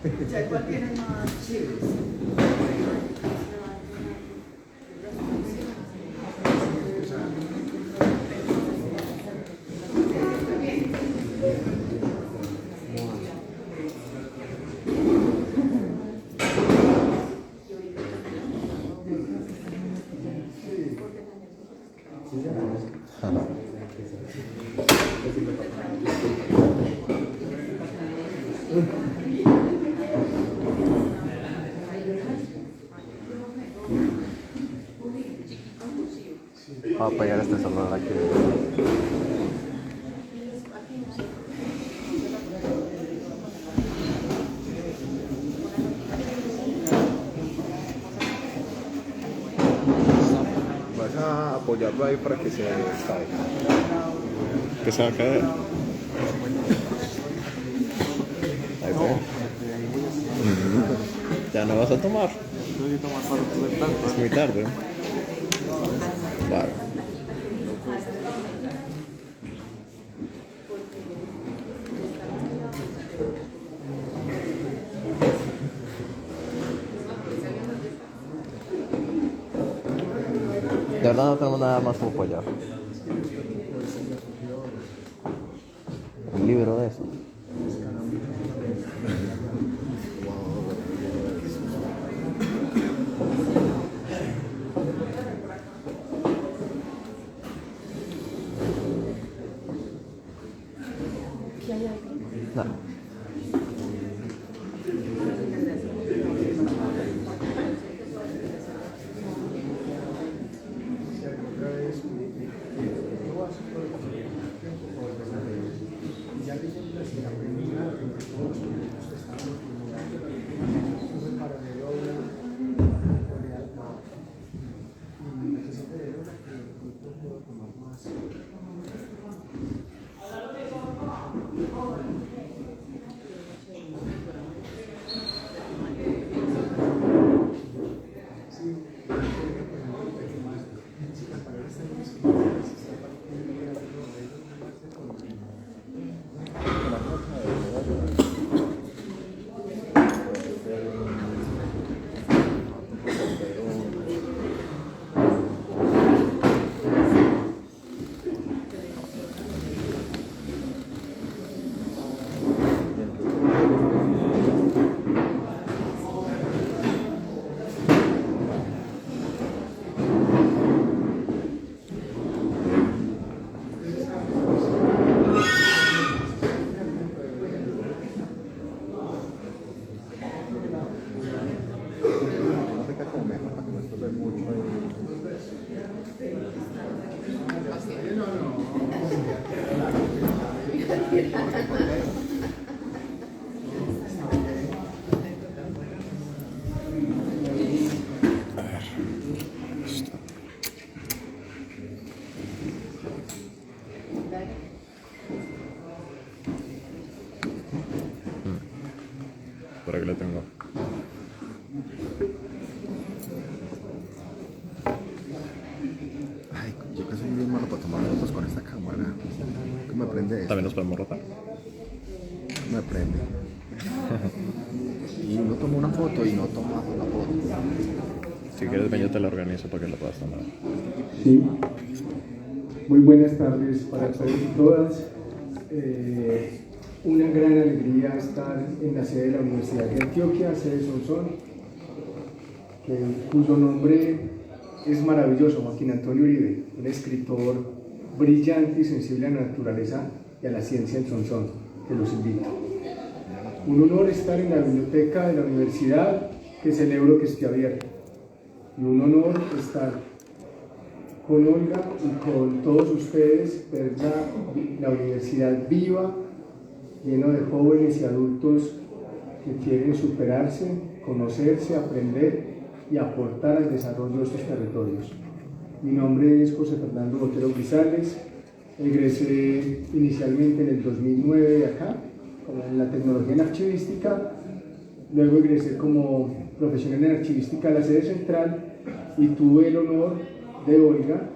Ya, ¿cuál tiene más chiles? Voy a apagar este celular aquí. Vas a apoyarlo ahí para que se caiga. Que se va a caer. Ahí fue. Ya no vas a tomar. Es muy tarde. Claro. De verdad no tenemos nada más como apoyar. Un libro de eso. No. Por aquí lo tengo. Ay, yo que soy bien malo para tomar fotos con esta cámara. ¿Cómo me prende esto? ¿También nos podemos rotar? Me prende. Y uno toma una foto y no toma la foto. Si quieres, ven, yo te la organizo para que la puedas tomar. Sí. Muy buenas tardes para todos y todas. Una gran alegría estar en la sede de la Universidad de Antioquia, sede Sonsón, cuyo nombre es maravilloso, Joaquín Antonio Uribe, un escritor brillante y sensible a la naturaleza y a la ciencia en Sonsón, que los invito. Un honor estar en la biblioteca de la universidad, que celebro que esté abierta, y un honor estar con Olga y con todos ustedes, ver la universidad viva, lleno de jóvenes y adultos que quieren superarse, conocerse, aprender y aportar al desarrollo de estos territorios. Mi nombre es José Fernando Botero Grisales, egresé inicialmente en el 2009 de acá, en la tecnología en archivística, luego egresé como profesional en archivística a la sede central y tuve el honor de Olga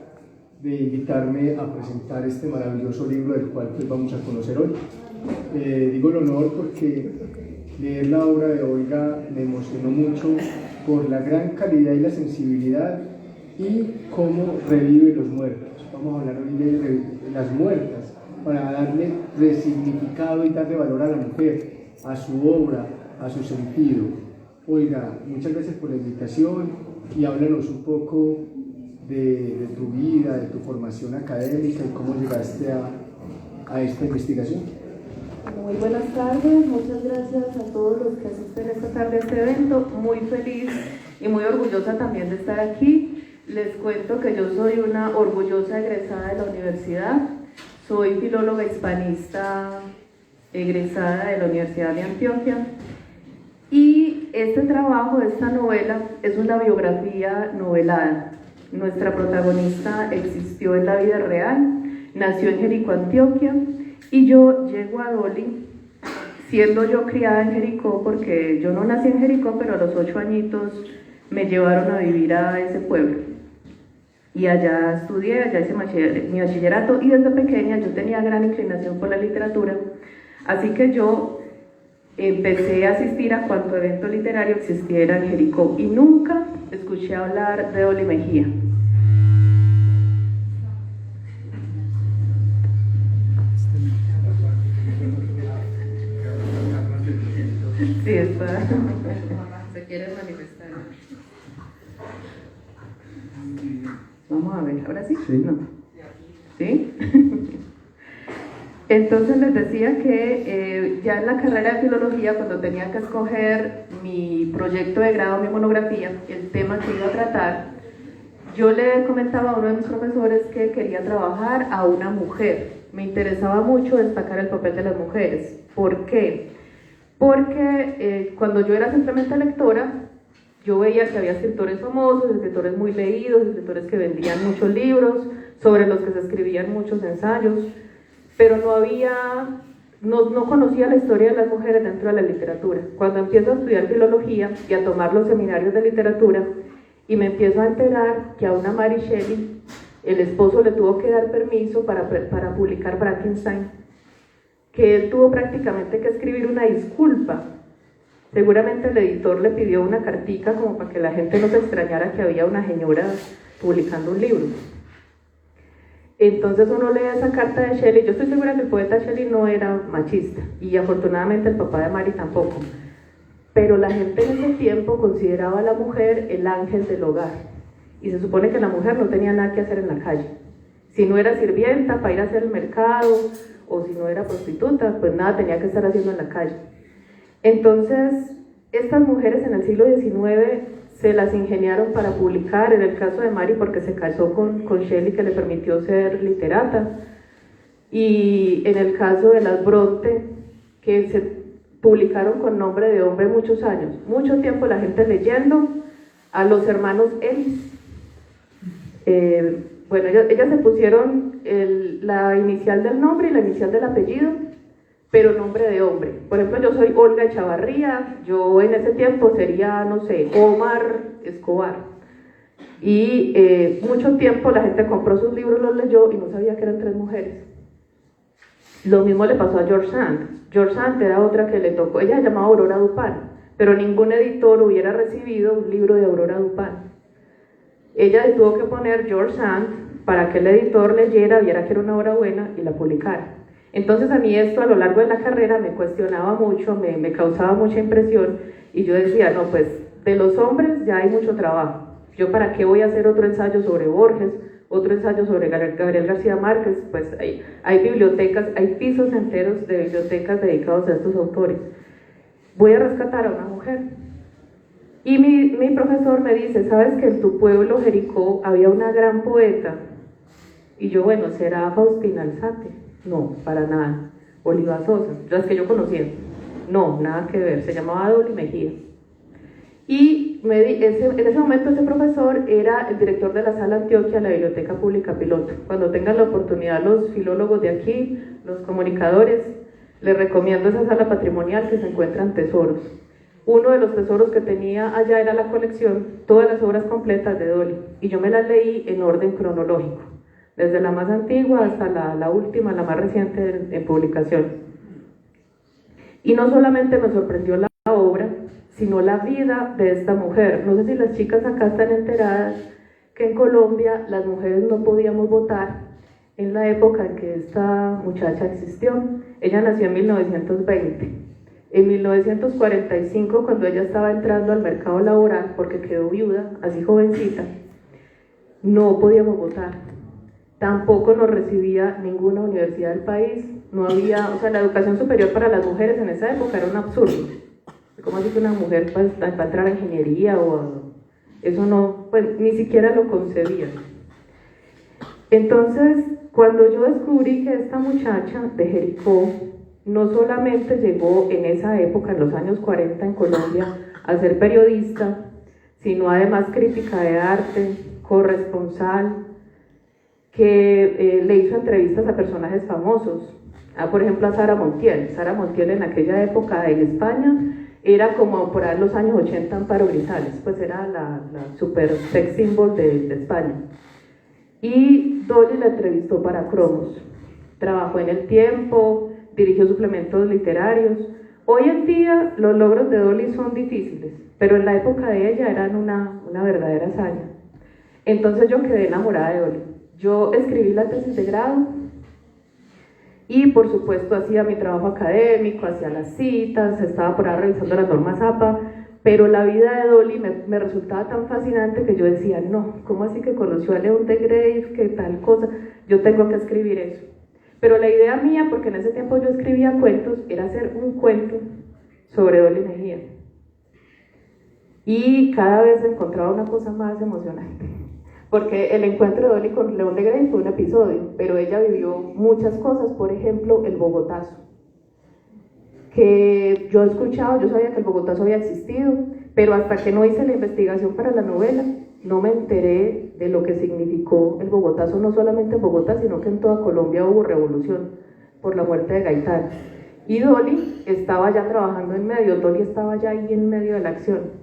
de invitarme a presentar este maravilloso libro del cual pues vamos a conocer hoy. Digo el honor porque leer la obra de Olga me emocionó mucho por la gran calidad y la sensibilidad y cómo revive los muertos. Vamos a hablar hoy de las muertas, para darle resignificado y darle valor a la mujer, a su obra, a su sentido. Olga, muchas gracias por la invitación y háblanos un poco de tu vida, de tu formación académica y cómo llegaste a esta investigación. Muy buenas tardes, muchas gracias a todos los que asisten esta tarde a este evento. Muy feliz y muy orgullosa también de estar aquí. Les cuento que yo soy una orgullosa egresada de la universidad. Soy filóloga hispanista egresada de la Universidad de Antioquia. Y este trabajo, esta novela, es una biografía novelada. Nuestra protagonista existió en la vida real, nació en Jericó, Antioquia, y yo llego a Dolly, siendo yo criada en Jericó, porque yo no nací en Jericó, pero a los 8 añitos me llevaron a vivir a ese pueblo. Y allá estudié, allá hice mi bachillerato, y desde pequeña yo tenía gran inclinación por la literatura, así que yo empecé a asistir a cuanto evento literario existiera en Jericó, y nunca escuché hablar de Dolly Mejía. Sí, está. Se quiere manifestar. Vamos a ver, ¿ahora sí? Sí. No. ¿Sí? Entonces les decía que ya en la carrera de filología, cuando tenía que escoger mi proyecto de grado, mi monografía, el tema que iba a tratar, yo le comentaba a uno de mis profesores que quería trabajar a una mujer. Me interesaba mucho destacar el papel de las mujeres. ¿Por qué? Porque cuando yo era simplemente lectora, yo veía que había escritores famosos, escritores muy leídos, escritores que vendían muchos libros, sobre los que se escribían muchos ensayos, pero no conocía la historia de las mujeres dentro de la literatura. Cuando empiezo a estudiar filología y a tomar los seminarios de literatura, y me empiezo a enterar que a una Mary Shelley el esposo le tuvo que dar permiso para publicar Frankenstein, que él tuvo prácticamente que escribir una disculpa. Seguramente el editor le pidió una cartica como para que la gente no se extrañara que había una señora publicando un libro. Entonces uno lee esa carta de Shelley. Yo estoy segura que el poeta Shelley no era machista, y afortunadamente el papá de Mary tampoco, pero la gente en ese tiempo consideraba a la mujer el ángel del hogar, y se supone que la mujer no tenía nada que hacer en la calle. Si no era sirvienta para ir a hacer el mercado, o si no era prostituta, pues nada tenía que estar haciendo en la calle. Entonces estas mujeres en el siglo XIX se las ingeniaron para publicar, en el caso de Mary porque se casó con Shelley, que le permitió ser literata, y en el caso de las Bronte, que se publicaron con nombre de hombre muchos años, mucho tiempo la gente leyendo a los hermanos Ellis. Bueno, ellas se pusieron la inicial del nombre y la inicial del apellido, pero nombre de hombre. Por ejemplo, yo soy Olga Echavarría, yo en ese tiempo sería, no sé, Omar Escobar. Y mucho tiempo la gente compró sus libros, los leyó y no sabía que eran 3 mujeres. Lo mismo le pasó a George Sand. George Sand era otra que le tocó, ella se llamaba Aurora Dupin, pero ningún editor hubiera recibido un libro de Aurora Dupin. Ella le tuvo que poner George Sand para que el editor leyera, viera que era una obra buena y la publicara. Entonces a mí esto a lo largo de la carrera me cuestionaba mucho, me causaba mucha impresión, y yo decía, no, pues de los hombres ya hay mucho trabajo. ¿Yo para qué voy a hacer otro ensayo sobre Borges, otro ensayo sobre Gabriel García Márquez? Pues hay bibliotecas, hay pisos enteros de bibliotecas dedicados a estos autores. Voy a rescatar a una mujer. Y mi profesor me dice, ¿sabes que en tu pueblo, Jericó, había una gran poeta? Y yo, bueno, ¿será Faustina Alzate? No, para nada. Oliva Sosa, las que yo conocía. No, nada que ver, se llamaba Dolly Mejía. Y en ese momento ese profesor era el director de la Sala Antioquia de la Biblioteca Pública Piloto. Cuando tengan la oportunidad los filólogos de aquí, los comunicadores, les recomiendo esa sala patrimonial, que se encuentran tesoros. Uno de los tesoros que tenía allá era la colección, todas las obras completas de Dolly, y yo me las leí en orden cronológico, desde la más antigua hasta la última, la más reciente en publicación. Y no solamente me sorprendió la obra, sino la vida de esta mujer. No sé si las chicas acá están enteradas que en Colombia las mujeres no podíamos votar en la época en que esta muchacha existió. Ella nació en 1920. En 1945, cuando ella estaba entrando al mercado laboral, porque quedó viuda, así jovencita, no podíamos votar. Tampoco nos recibía ninguna universidad del país. No había, o sea, la educación superior para las mujeres en esa época era un absurdo. ¿Cómo así que una mujer va a entrar a ingeniería o a, eso no, pues ni siquiera lo concebían? Entonces, cuando yo descubrí que esta muchacha de Jericó no solamente llegó en esa época, en los años 40 en Colombia, a ser periodista, sino además crítica de arte, corresponsal, que le hizo entrevistas a personajes famosos, por ejemplo a Sara Montiel. Sara Montiel en aquella época en España era como por ahí los años 80 Amparo Grisales, pues era la super sex symbol de España. Y Dolly la entrevistó para Cromos. Trabajó en El Tiempo, dirigió suplementos literarios. Hoy en día los logros de Dolly son difíciles, pero en la época de ella eran una verdadera hazaña. Entonces yo quedé enamorada de Dolly. Yo escribí la tesis de grado y por supuesto hacía mi trabajo académico, hacía las citas, estaba por ahí revisando las normas APA, pero la vida de Dolly me resultaba tan fascinante que yo decía, no, ¿cómo así que conoció a León de Grave, que tal cosa? Yo tengo que escribir eso. Pero la idea mía, porque en ese tiempo yo escribía cuentos, era hacer un cuento sobre Dolly Mejía. Y cada vez encontraba una cosa más emocionante. Porque el encuentro de Dolly con León de Grave fue un episodio, pero ella vivió muchas cosas, por ejemplo, el Bogotazo. Que yo he escuchado, yo sabía que el Bogotazo había existido, pero hasta que no hice la investigación para la novela, no me enteré de lo que significó el Bogotazo, no solamente en Bogotá, sino que en toda Colombia hubo revolución por la muerte de Gaitán. Y Dolly estaba ya trabajando en medio, Dolly estaba ya ahí en medio de la acción.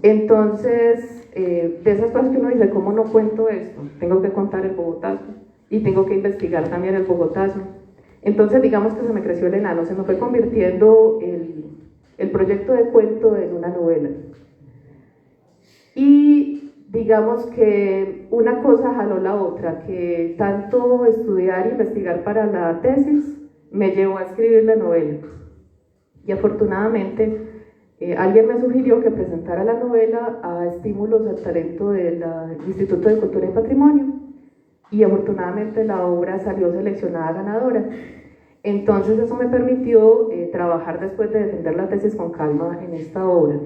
Entonces, de esas cosas que uno dice, ¿cómo no cuento esto? Tengo que contar el Bogotazo y tengo que investigar también el Bogotazo. Entonces, digamos que se me creció el enano, se me fue convirtiendo el proyecto de cuento en una novela. Y digamos que una cosa jaló la otra, que tanto estudiar e investigar para la tesis me llevó a escribir la novela. Y afortunadamente, alguien me sugirió que presentara la novela a estímulos al talento del Instituto de Cultura y Patrimonio y afortunadamente la obra salió seleccionada ganadora. Entonces eso me permitió trabajar después de defender la tesis con calma en esta obra.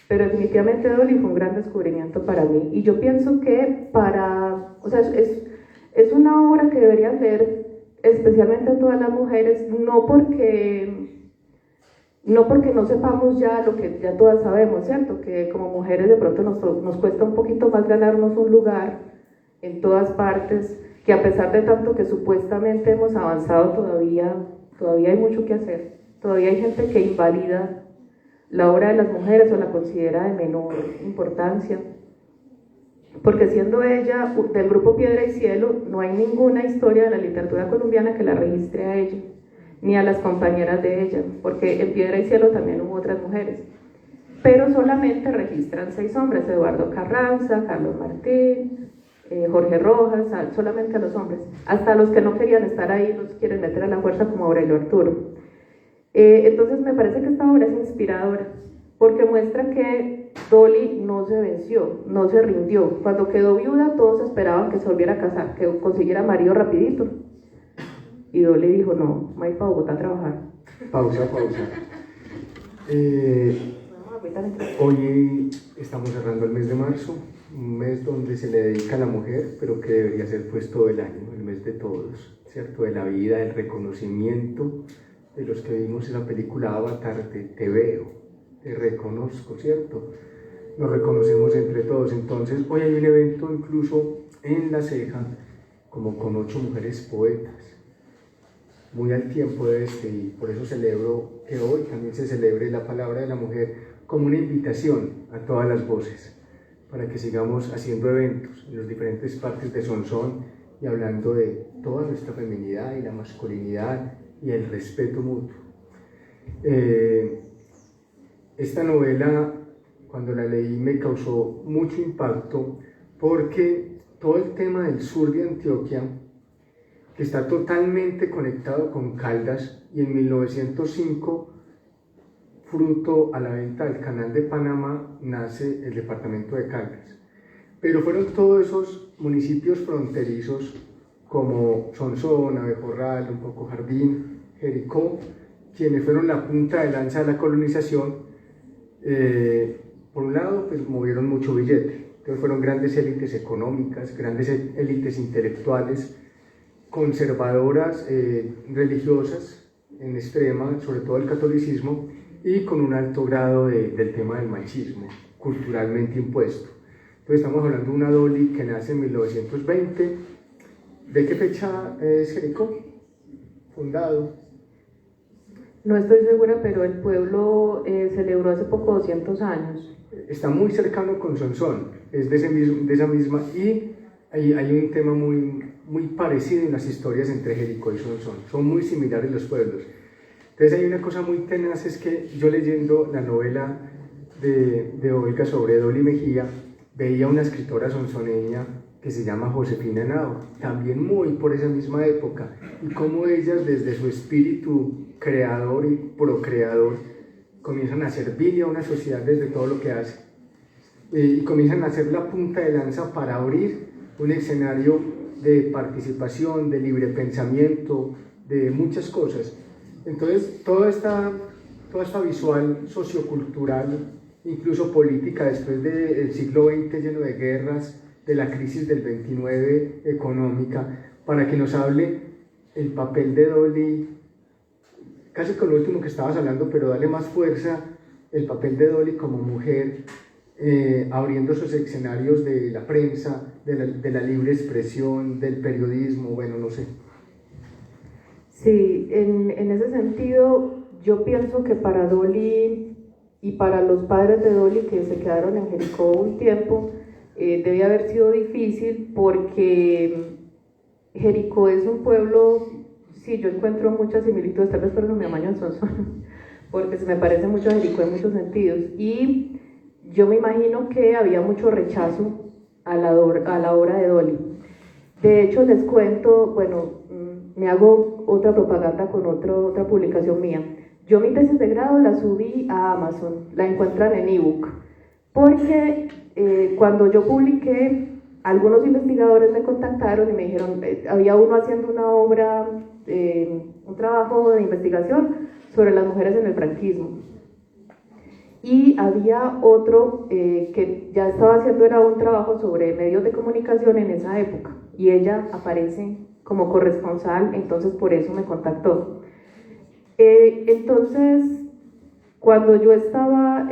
Pero definitivamente Dolly fue un gran descubrimiento para mí y yo pienso que es una obra que deberían leer especialmente todas las mujeres, no porque no sepamos ya lo que ya todas sabemos, ¿cierto? Que como mujeres de pronto nos cuesta un poquito más ganarnos un lugar en todas partes, que a pesar de tanto que supuestamente hemos avanzado todavía hay mucho que hacer. Todavía hay gente que invalida la obra de las mujeres o la considera de menor importancia. Porque siendo ella del grupo Piedra y Cielo, no hay ninguna historia de la literatura colombiana que la registre a ella, ni a las compañeras de ella, porque en Piedra y Cielo también hubo otras mujeres. Pero solamente registran 6 hombres, Eduardo Carranza, Carlos Martín, Jorge Rojas, solamente a los hombres. Hasta los que no querían estar ahí los quieren meter a la fuerza, como Aurelio Arturo. Entonces me parece que esta obra es inspiradora, porque muestra que Dolly no se venció, no se rindió. Cuando quedó viuda todos esperaban que se volviera a casar, que consiguiera marido rapidito. Y Dolly dijo, no, me voy para Bogotá a trabajar. Pausa. Hoy estamos cerrando el mes de marzo, un mes donde se le dedica a la mujer, pero que debería ser pues todo el año, el mes de todos, ¿cierto? De la vida, del reconocimiento, de los que vimos en la película Avatar, te veo, te reconozco, ¿cierto? Nos reconocemos entre todos. Entonces hoy hay un evento incluso en La Ceja, como con 8 mujeres poetas, muy al tiempo de y por eso celebro que hoy también se celebre la palabra de la mujer como una invitación a todas las voces, para que sigamos haciendo eventos en las diferentes partes de Sonsón y hablando de toda nuestra feminidad y la masculinidad y el respeto mutuo. Esta novela, cuando la leí, me causó mucho impacto porque todo el tema del sur de Antioquia, que está totalmente conectado con Caldas, y en 1905, fruto a la venta del Canal de Panamá, nace el departamento de Caldas. Pero fueron todos esos municipios fronterizos como Sonsón, Abejorral, un poco Jardín, Jericó, quienes fueron la punta de lanza de la colonización. Por un lado, pues movieron mucho billete, entonces fueron grandes élites económicas, grandes élites intelectuales, conservadoras, religiosas en extrema, sobre todo el catolicismo, y con un alto grado del tema del machismo, culturalmente impuesto. Entonces estamos hablando de una Dolly que nace en 1920. ¿De qué fecha es Jericó fundado? No estoy segura, pero el pueblo celebró hace poco 200 años. Está muy cercano con Sonsón, es de esa misma, y hay un tema muy parecido en las historias entre Jericó y Sonsón, son muy similares los pueblos. Entonces hay una cosa muy tenaz, es que yo leyendo la novela de Olga sobre Dolly Mejía, veía una escritora sonsoneña que se llama Josefina Henao, también muy por esa misma época, y cómo ellas desde su espíritu creador y procreador comienzan a servir a una sociedad desde todo lo que hace, y comienzan a hacer la punta de lanza para abrir un escenario de participación, de libre pensamiento, de muchas cosas. Entonces toda esta visual sociocultural, incluso política, después del siglo XX lleno de guerras, de la crisis del 29 económica, para que nos hable el papel de Dolly, casi con lo último que estabas hablando, pero dale más fuerza, el papel de Dolly como mujer, abriendo esos escenarios de la prensa, de la libre expresión, del periodismo, bueno, no sé. Sí, en ese sentido, yo pienso que para Dolly y para los padres de Dolly que se quedaron en Jericó un tiempo, debía haber sido difícil porque Jericó es un pueblo, sí, yo encuentro muchas similitudes, tal vez por eso me amaño en Sonsón, porque se me parece mucho a Jericó en muchos sentidos, y yo me imagino que había mucho rechazo a la obra de Dolly. De hecho, les cuento, bueno, me hago otra propaganda con otra publicación mía. Yo mi tesis de grado la subí a Amazon, la encuentran en ebook, porque cuando yo publiqué, algunos investigadores me contactaron y me dijeron, había uno haciendo una obra, un trabajo de investigación sobre las mujeres en el franquismo, y había otro que ya estaba haciendo, era un trabajo sobre medios de comunicación en esa época, y ella aparece como corresponsal, entonces por eso me contactó. Entonces, cuando yo estaba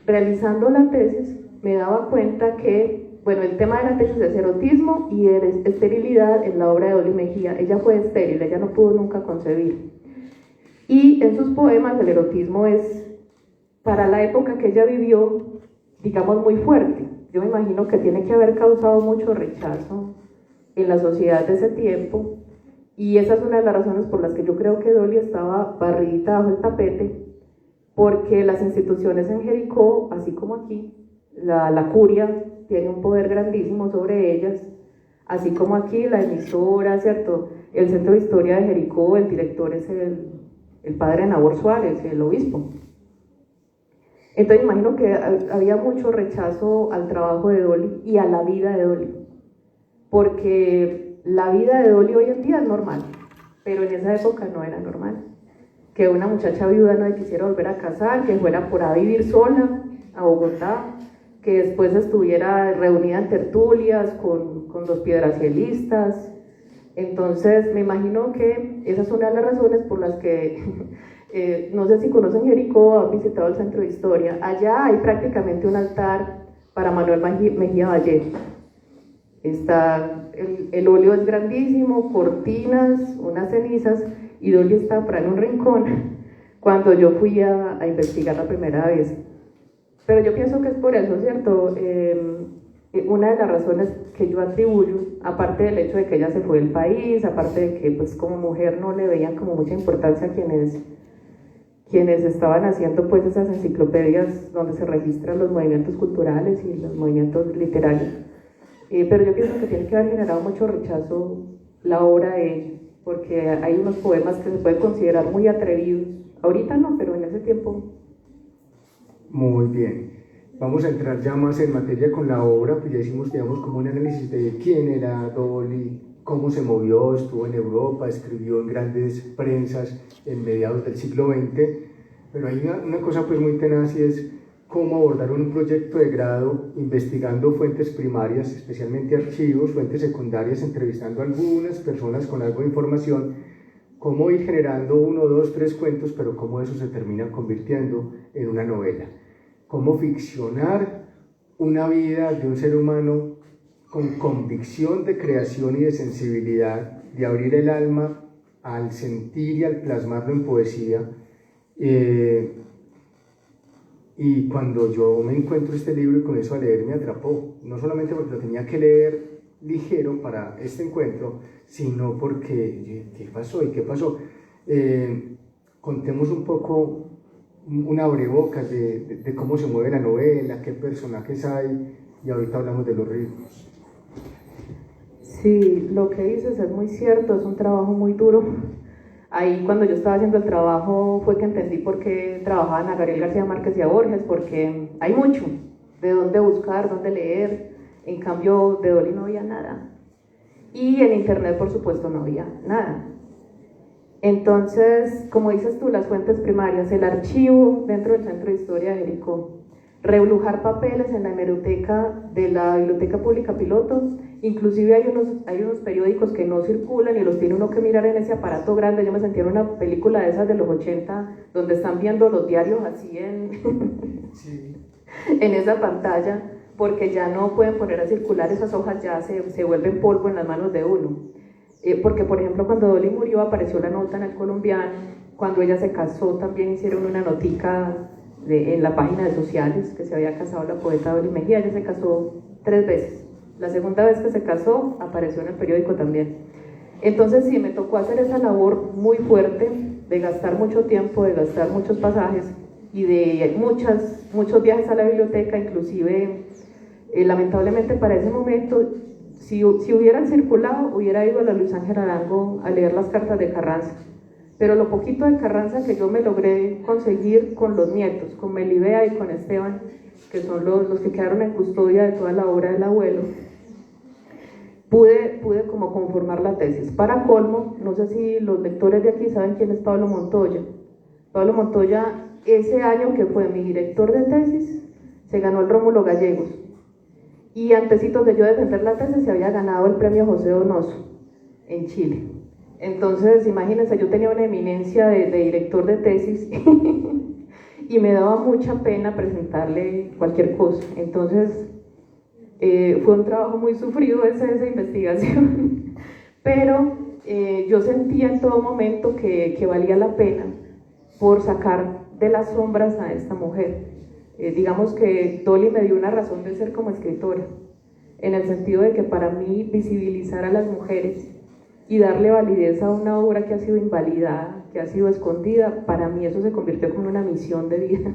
realizando la tesis, me daba cuenta que, bueno, el tema de la tesis es erotismo y esterilidad en la obra de Dolly Mejía. Ella fue estéril, ella no pudo nunca concebir. Y en sus poemas el erotismo es, para la época que ella vivió, digamos, muy fuerte. Yo me imagino que tiene que haber causado mucho rechazo en la sociedad de ese tiempo, y esa es una de las razones por las que yo creo que Dolly estaba barridita bajo el tapete, porque las instituciones en Jericó, así como aquí, la curia tiene un poder grandísimo sobre ellas, así como aquí la emisora, ¿cierto? El Centro de Historia de Jericó, el director es el padre Nabor Suárez, el obispo. Entonces imagino que había mucho rechazo al trabajo de Dolly y a la vida de Dolly, porque la vida de Dolly hoy en día es normal, pero en esa época no era normal. Que una muchacha viuda no le quisiera volver a casar, que fuera por ahí a vivir sola a Bogotá, que después estuviera reunida en tertulias con los piedracielistas. Entonces me imagino que esa es una de las razones por las que no sé si conocen Jericó o han visitado el Centro de Historia. Allá hay prácticamente un altar para Manuel Mejía Vallejo. Está, el óleo es grandísimo, cortinas, unas cenizas, y Dolly está por ahí en un rincón cuando yo fui a investigar la primera vez. Pero yo pienso que es por eso, ¿cierto? Una de las razones que yo atribuyo, aparte del hecho de que ella se fue del país, aparte de que pues como mujer no le veían como mucha importancia a quienes quienes estaban haciendo pues esas enciclopedias donde se registran los movimientos culturales y los movimientos literarios. Pero yo pienso que tiene que haber generado mucho rechazo la obra de ella, porque hay unos poemas que se pueden considerar muy atrevidos. Ahorita no, pero en ese tiempo. Muy bien. Vamos a entrar ya más en materia con la obra, pues ya hicimos, digamos, como un análisis de quién era Dolly, cómo se movió, estuvo en Europa, escribió en grandes prensas en mediados del siglo XX, pero hay una cosa pues muy tenaz y es cómo abordar un proyecto de grado investigando fuentes primarias, especialmente archivos, fuentes secundarias, entrevistando a algunas personas con algo de información, cómo ir generando 1, 2, 3 cuentos, pero cómo eso se termina convirtiendo en una novela. Cómo ficcionar una vida de un ser humano con convicción de creación y de sensibilidad, de abrir el alma al sentir y al plasmarlo en poesía. Y cuando yo me encuentro este libro y comienzo a leer, me atrapó, no solamente porque lo tenía que leer ligero para este encuentro, sino porque, ¿qué pasó? ¿Y qué pasó? Contemos un poco, un abrebocas de cómo se mueve la novela, qué personajes hay, y ahorita hablamos de los ritmos. Sí, lo que dices es muy cierto, es un trabajo muy duro. Ahí cuando yo estaba haciendo el trabajo fue que entendí por qué trabajaban a Gabriel García Márquez y a Borges, porque hay mucho de dónde buscar, dónde leer. En cambio de Dolly no había nada, y en internet por supuesto no había nada. Entonces, como dices tú, las fuentes primarias, el archivo dentro del Centro de Historia de Jericó, reblujar papeles en la hemeroteca de la Biblioteca Pública Piloto, inclusive hay unos periódicos que no circulan y los tiene uno que mirar en ese aparato grande. Yo me sentí en una película de esas de los 80 donde están viendo los diarios así Sí. en esa pantalla, porque ya no pueden poner a circular esas hojas, ya se vuelven polvo en las manos de uno. Porque, por ejemplo, cuando Dolly murió apareció la nota en El Colombiano, cuando ella se casó también hicieron una notica en la página de sociales que se había casado la poeta Dolly Mejía. Ella se casó 3 veces. La segunda vez que se casó apareció en el periódico también. Entonces sí, me tocó hacer esa labor muy fuerte de gastar mucho tiempo, de gastar muchos pasajes y de muchos viajes a la biblioteca, inclusive lamentablemente para ese momento, si hubieran circulado, hubiera ido a la Luis Ángel Arango a leer las cartas de Carranza, pero lo poquito de Carranza que yo me logré conseguir con los nietos, con Melibea y con Esteban, que son los que quedaron en custodia de toda la obra del abuelo, pude como conformar la tesis. Para colmo, no sé si los lectores de aquí saben quién es Pablo Montoya. Pablo Montoya, ese año que fue mi director de tesis, se ganó el Rómulo Gallegos. Y antecitos de yo defender la tesis se había ganado el premio José Donoso en Chile. Entonces, imagínense, yo tenía una eminencia de director de tesis y me daba mucha pena presentarle cualquier cosa. Entonces, fue un trabajo muy sufrido esa investigación, pero yo sentía en todo momento que valía la pena por sacar de las sombras a esta mujer. Digamos que Dolly me dio una razón de ser como escritora, en el sentido de que para mí visibilizar a las mujeres y darle validez a una obra que ha sido invalidada, que ha sido escondida, para mí eso se convirtió como en una misión de vida.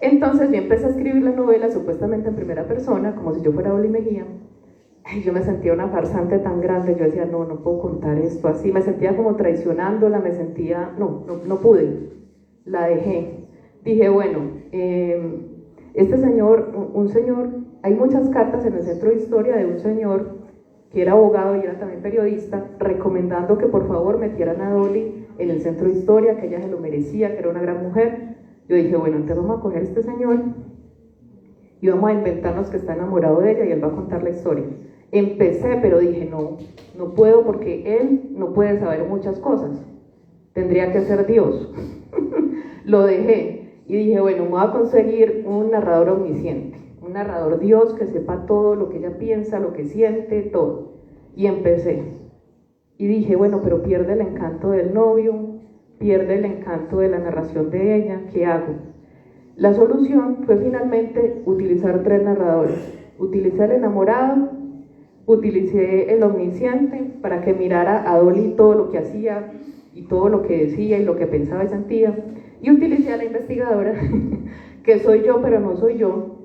Entonces yo empecé a escribir la novela supuestamente en primera persona, como si yo fuera Dolly Mejía. Ay, yo me sentía una farsante tan grande, yo decía, no puedo contar esto así, me sentía como traicionándola, me sentía, no pude, la dejé. Dije, bueno, este señor, un señor, hay muchas cartas en el Centro de Historia de un señor que era abogado y era también periodista, recomendando que por favor metieran a Dolly en el Centro de Historia, que ella se lo merecía, que era una gran mujer. Yo dije, bueno, entonces vamos a coger a este señor y vamos a inventarnos que está enamorado de ella y él va a contar la historia. Empecé, pero dije, no puedo, porque él no puede saber muchas cosas, tendría que ser Dios. Lo dejé y dije, bueno, voy a conseguir un narrador omnisciente, un narrador Dios que sepa todo lo que ella piensa, lo que siente, todo. Y empecé y dije, bueno, pero pierde el encanto del novio, pierde el encanto de la narración de ella, ¿qué hago? La solución fue finalmente utilizar 3 narradores. Utilicé el enamorado, utilicé el omnisciente para que mirara a Dolly todo lo que hacía y todo lo que decía y lo que pensaba y sentía, Y utilicé a la investigadora, que soy yo, pero no soy yo,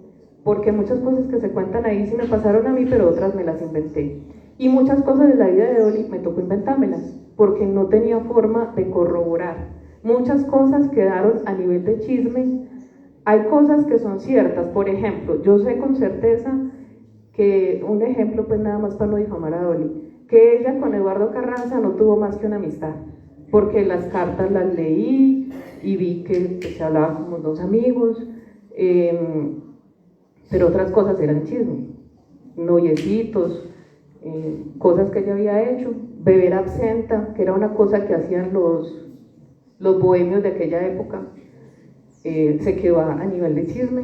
porque muchas cosas que se cuentan ahí sí me pasaron a mí, pero otras me las inventé. Y muchas cosas de la vida de Dolly me tocó inventármelas, porque no tenía forma de corroborar. Muchas cosas quedaron a nivel de chisme. Hay cosas que son ciertas, por ejemplo, yo sé con certeza que, un ejemplo pues nada más para no difamar a Dolly, que ella con Eduardo Carranza no tuvo más que una amistad, porque las cartas las leí y vi que se hablaba como dos amigos, pero otras cosas eran chisme, noviecitos, cosas que ella había hecho, beber absenta, que era una cosa que hacían los bohemios de aquella época, se quedó a nivel de chisme.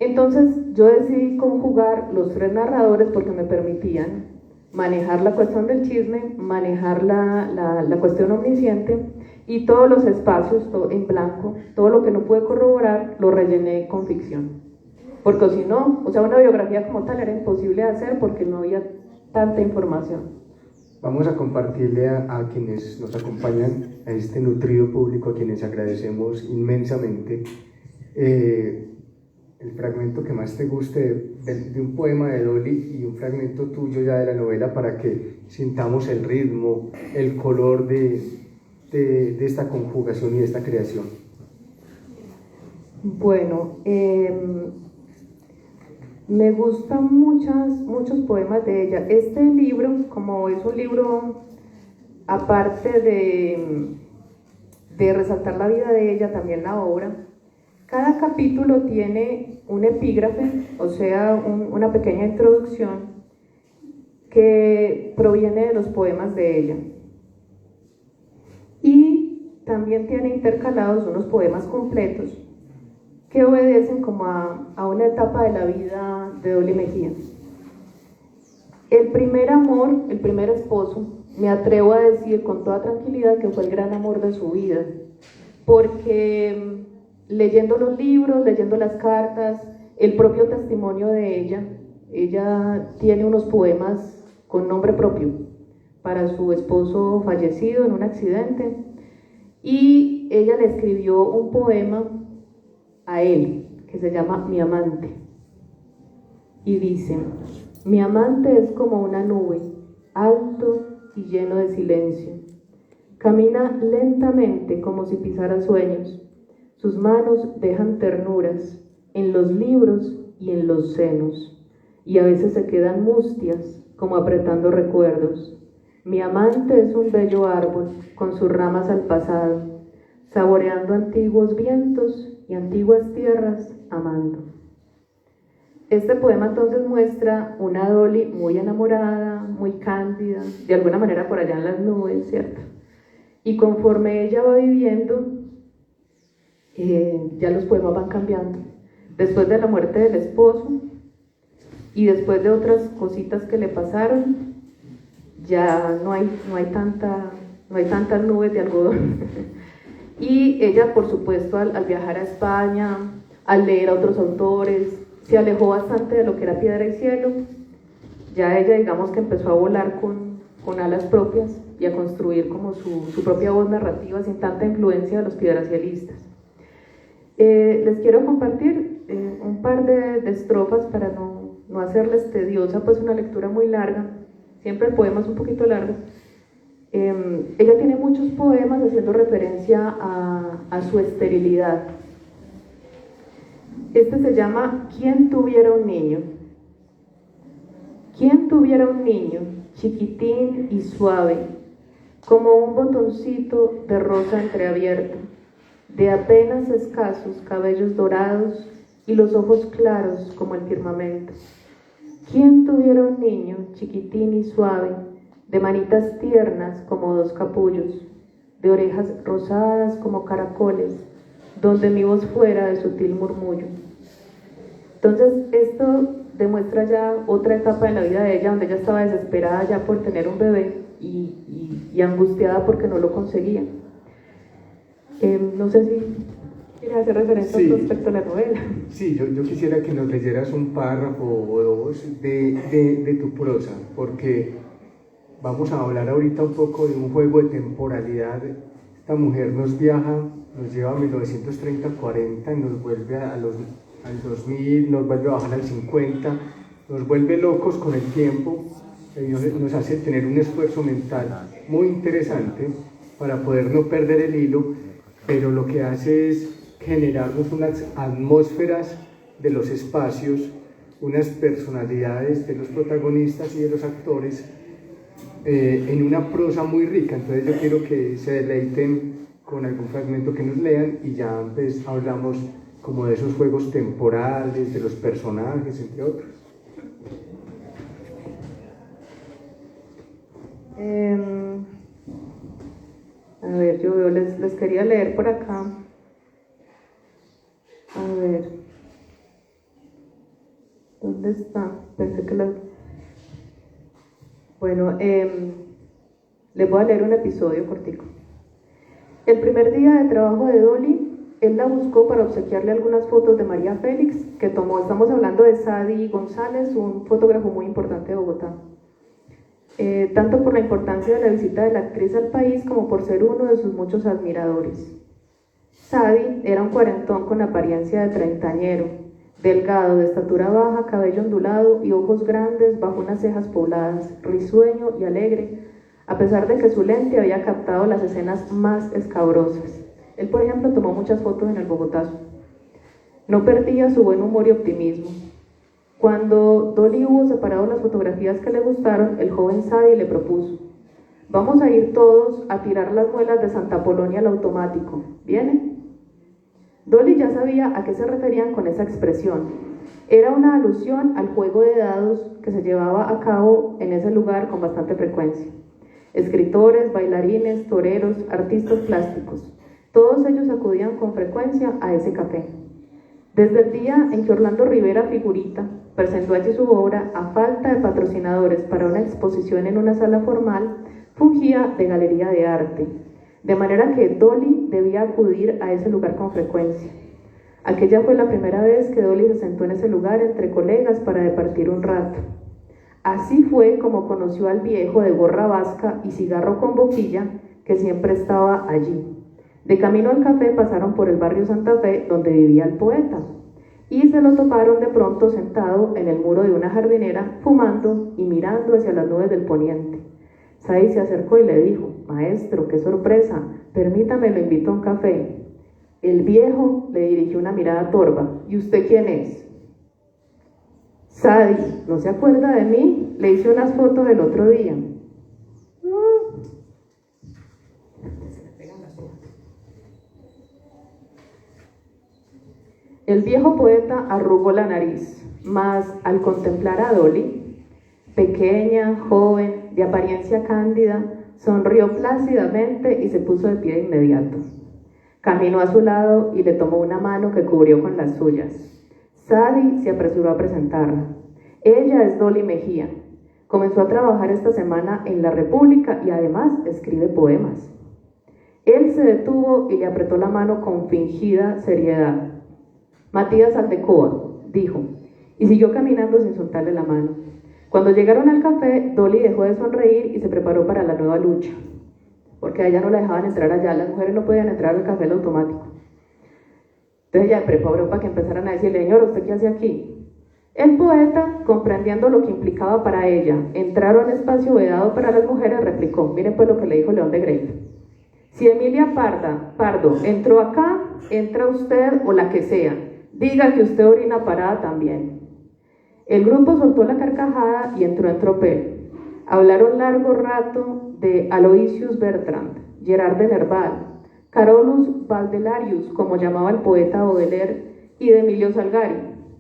Entonces yo decidí conjugar los tres narradores porque me permitían manejar la cuestión del chisme, manejar la cuestión omnisciente, y todos los espacios en blanco, todo lo que no pude corroborar, lo rellené con ficción. Porque si no, o sea, una biografía como tal era imposible de hacer porque no había tanta información. Vamos a compartirle a quienes nos acompañan, a este nutrido público, a quienes agradecemos inmensamente, el fragmento que más te guste de un poema de Dolly y un fragmento tuyo ya de la novela, para que sintamos el ritmo, el color de esta conjugación y de esta creación. Bueno, me gustan muchos poemas de ella. Este libro, como es un libro, aparte de resaltar la vida de ella, también la obra, cada capítulo tiene un epígrafe, o sea, una pequeña introducción que proviene de los poemas de ella. Y también tiene intercalados unos poemas completos que obedecen como a una etapa de la vida de Dolly Mejía. El primer amor, el primer esposo, me atrevo a decir con toda tranquilidad que fue el gran amor de su vida, porque leyendo los libros, leyendo las cartas, el propio testimonio de ella tiene unos poemas con nombre propio para su esposo fallecido en un accidente, y ella le escribió un poema a él que se llama Mi amante, y dice: mi amante es como una nube, alto y lleno de silencio, camina lentamente como si pisara sueños, sus manos dejan ternuras en los libros y en los senos, y a veces se quedan mustias como apretando recuerdos. Mi amante es un bello árbol con sus ramas al pasado, saboreando antiguos vientos y antiguas tierras, amando. Este poema entonces muestra una Dolly muy enamorada, muy cándida, de alguna manera por allá en las nubes, ¿cierto? Y conforme ella va viviendo, ya los poemas van cambiando. Después de la muerte del esposo y después de otras cositas que le pasaron, ya no hay tantas nubes de algodón. Y ella, por supuesto, al viajar a España, al leer a otros autores, se alejó bastante de lo que era Piedra y Cielo. Ya ella, digamos que empezó a volar con alas propias y a construir como su propia voz narrativa sin tanta influencia de los piedracielistas. Les quiero compartir un par de estrofas para no hacerles tediosa pues una lectura muy larga. Siempre el poema es un poquito largo. Ella tiene muchos poemas haciendo referencia a su esterilidad. Este se llama ¿Quién tuviera un niño? ¿Quién tuviera un niño, chiquitín y suave, como un botoncito de rosa entreabierto, de apenas escasos cabellos dorados y los ojos claros como el firmamento? ¿Quién tuviera un niño, chiquitín y suave, de manitas tiernas como dos capullos, de orejas rosadas como caracoles, donde mi voz fuera de sutil murmullo? Entonces esto demuestra ya otra etapa de la vida de ella, donde ella estaba desesperada ya por tener un bebé y angustiada porque no lo conseguía. No sé si quieres hacer referencia respecto a la novela. Sí, yo quisiera que nos leyeras un párrafo o dos de tu prosa, porque vamos a hablar ahorita un poco de un juego de temporalidad Esta mujer nos lleva a 1930-40 y nos vuelve al 2000, nos vuelve a bajar al 50, nos vuelve locos con el tiempo y nos hace tener un esfuerzo mental muy interesante para poder no perder el hilo, pero lo que hace es generarnos unas atmósferas de los espacios, unas personalidades de los protagonistas y de los actores en una prosa muy rica. Entonces yo quiero que se deleiten con algún fragmento que nos lean y ya pues hablamos como de esos juegos temporales, de los personajes, entre otros. A ver, yo les quería leer por acá. A ver. ¿Dónde está? Pensé que las... Bueno, les voy a leer un episodio cortico. El primer día de trabajo de Dolly, él la buscó para obsequiarle algunas fotos de María Félix, que tomó, estamos hablando de Sadi González, un fotógrafo muy importante de Bogotá. Tanto por la importancia de la visita de la actriz al país como por ser uno de sus muchos admiradores. Sadi era un cuarentón con apariencia de treintañero, delgado, de estatura baja, cabello ondulado y ojos grandes bajo unas cejas pobladas, risueño y alegre, a pesar de que su lente había captado las escenas más escabrosas. Él, por ejemplo, tomó muchas fotos en el Bogotazo. No perdía su buen humor y optimismo. Cuando Dolly hubo separado las fotografías que le gustaron, el joven Sadi le propuso: vamos a ir todos a tirar las muelas de Santa Polonia al automático. ¿Viene? Dolly ya sabía a qué se referían con esa expresión. Era una alusión al juego de dados que se llevaba a cabo en ese lugar con bastante frecuencia. Escritores, bailarines, toreros, artistas plásticos, todos ellos acudían con frecuencia a ese café. Desde el día en que Orlando Rivera Figurita presentó allí su obra, a falta de patrocinadores para una exposición en una sala formal, fungía de galería de arte, de manera que Dolly debía acudir a ese lugar con frecuencia. Aquella fue la primera vez que Dolly se sentó en ese lugar entre colegas para departir un rato. Así fue como conoció al viejo de gorra vasca y cigarro con boquilla que siempre estaba allí. De camino al café pasaron por el barrio Santa Fe, donde vivía el poeta, y se lo toparon de pronto sentado en el muro de una jardinera, fumando y mirando hacia las nubes del poniente. Sadi se acercó y le dijo: maestro, qué sorpresa, permítame, lo invito a un café. El viejo le dirigió una mirada torva: ¿y usted quién es? Sadi, ¿no se acuerda de mí? Le hice unas fotos el otro día. El viejo poeta arrugó la nariz, mas al contemplar a Dolly, pequeña, joven, de apariencia cándida, sonrió plácidamente y se puso de pie de inmediato. Caminó a su lado y le tomó una mano que cubrió con las suyas. Sadi se apresuró a presentarla. Ella es Dolly Mejía. Comenzó a trabajar esta semana en La República y además escribe poemas. Él se detuvo y le apretó la mano con fingida seriedad. Matías Aldecoa, dijo, y siguió caminando sin soltarle la mano. Cuando llegaron al café, Dolly dejó de sonreír y se preparó para la nueva lucha, porque a ella no la dejaban entrar allá, las mujeres no podían entrar al café al automático. Entonces ella preparó para que empezaran a decirle: señor, ¿usted qué hace aquí? El poeta, comprendiendo lo que implicaba para ella entrar a un espacio vedado para las mujeres, replicó: miren pues lo que le dijo León de Grey. Si Emilia Pardo entró acá, entra usted o la que sea. Diga que usted orina parada también. El grupo soltó la carcajada y entró en tropel. Hablaron largo rato de Aloysius Bertrand, Gerard de Nerval, Carolus Valdelarius, como llamaba el poeta Baudelaire, y de Emilio Salgari.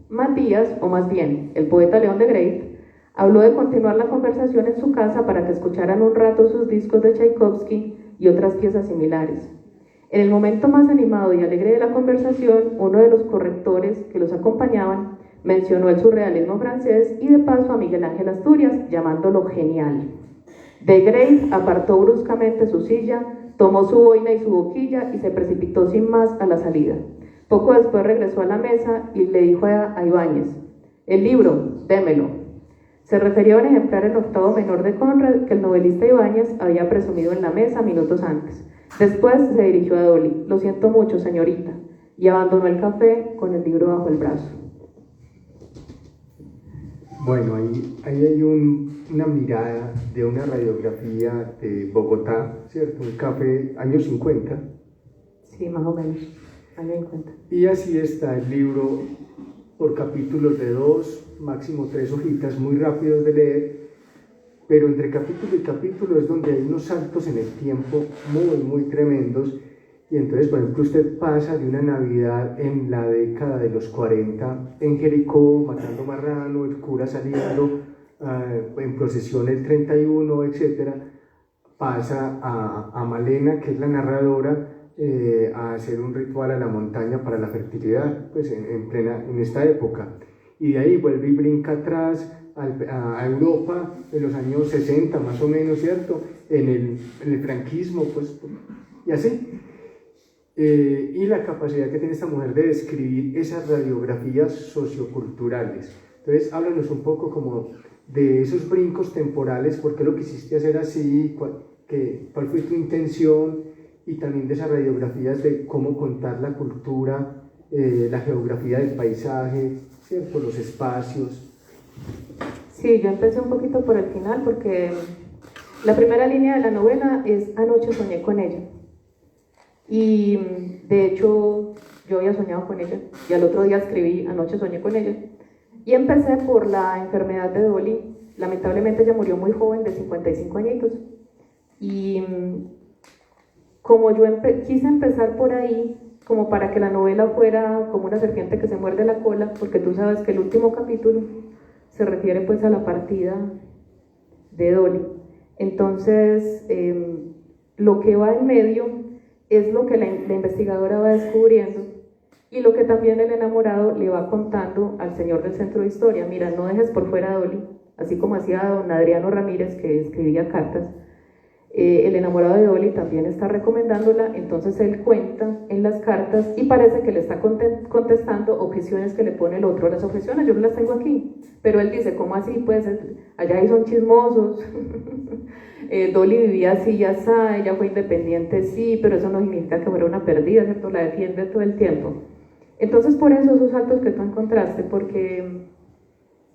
Matías, o más bien, el poeta León de Grey, habló de continuar la conversación en su casa para que escucharan un rato sus discos de Tchaikovsky y otras piezas similares. En el momento más animado y alegre de la conversación, uno de los correctores que los acompañaban mencionó el surrealismo francés y de paso a Miguel Ángel Asturias, llamándolo genial. De Grey apartó bruscamente su silla, tomó su boina y su boquilla y se precipitó sin más a la salida. Poco después regresó a la mesa y le dijo a Ibáñez: el libro, démelo. Se refería a un ejemplar en octavo menor de Conrad que el novelista Ibáñez había presumido en la mesa minutos antes. Después se dirigió a Dolly: lo siento mucho, señorita, y abandonó el café con el libro bajo el brazo. Bueno, ahí hay una mirada de una radiografía de Bogotá, ¿cierto? Un café años 50. Sí, más o menos, años 50. Y así está el libro por capítulos de 2, máximo 3 hojitas, muy rápidos de leer, pero entre capítulo y capítulo es donde hay unos saltos en el tiempo muy tremendos. Y entonces, por ejemplo, usted pasa de una Navidad en la década de los 40 en Jericó, matando marrano, el cura saliendo en procesión el 31, etc. Pasa a Malena, que es la narradora, a hacer un ritual a la montaña para la fertilidad, pues en esta época. Y de ahí vuelve y brinca atrás a Europa en los años 60 más o menos, ¿cierto? En el franquismo, pues, y así. Y la capacidad que tiene esta mujer de describir esas radiografías socioculturales. Entonces, háblanos un poco como de esos brincos temporales, por qué lo quisiste hacer así, cuál fue tu intención, y también de esas radiografías de cómo contar la cultura, la geografía del paisaje, ¿cierto? Los espacios. Sí, yo empecé un poquito por el final porque la primera línea de la novela es anoche soñé con ella. Y de hecho yo había soñado con ella y al otro día escribí anoche soñé con ella. Y empecé por la enfermedad de Dolly. Lamentablemente ella murió muy joven, de 55 añitos. Y como yo quise empezar por ahí, como para que la novela fuera como una serpiente que se muerde la cola, porque tú sabes que el último capítulo se refiere pues a la partida de Dolly. Entonces, lo que va en medio es lo que la investigadora va descubriendo y lo que también el enamorado le va contando al señor del centro de historia. Mira, no dejes por fuera a Dolly, así como hacía don Adriano Ramírez, que escribía cartas. El enamorado de Dolly también está recomendándola, entonces él cuenta en las cartas y parece que le está contestando objeciones que le pone el otro. Las objeciones yo no las tengo aquí, pero él dice, ¿cómo así? Pues allá ahí son chismosos. Dolly vivía así, ya está, ella fue independiente, sí, pero eso no significa que fuera una perdida, ¿cierto? La defiende todo el tiempo. Entonces, por eso esos saltos que tú encontraste, porque